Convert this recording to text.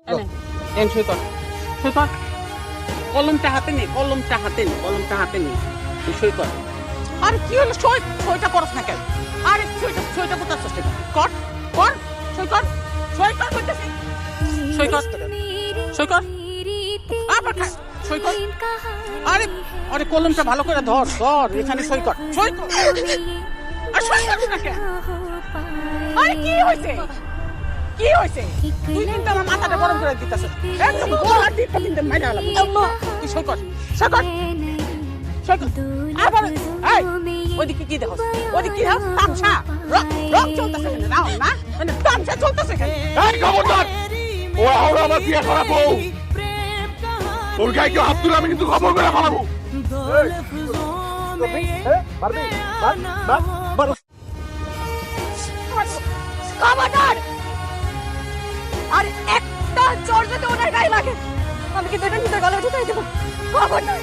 এনে সই কর, সই কর। কলমটা হাতে নে, কলমটা হাতে নে, কলমটা হাতে নে, তুই সই কর। আরে কি হলো, সইটা করস না কেন? আরে সইটা করতেছিস কেন? কর কর, সই কর, সই কর করতেছিস, সই কর, সই কর, আবার সই কর। আরে আরে কলমটা ভালো করে ধর, ধর, এখানে সই কর, সই কর। আর সই করছ না কেন? আরে কি হয়েছে, কি হয়েছে? তুই কিন্তু আমার মাথাটা গরম করে দিতেছিস, একদম গলা টিপে কিন্তু মেরে গেলাম। আম্মা তুই সই কর, সই কর, সই কর। আবার এই ওইদিকে কি দেখছ? ওইদিকে কি দেখছ? তামসা, রং চলতেছে এখানে, রাও না মানে তামসা চলতেছে এখানে। এই খবরদার, ওরা হলো আমার বিয়ে করা বউ। তোর গায়ে কেউ হাত তুলে আমি কিন্তু খবর করে ফেলাবো। খবরদার! আর একটা চোর যদি ওনার গায়ে লাগে আমি কিন্তু এটা নিজের গলায় ঢুকাই দেবো। খবরদার!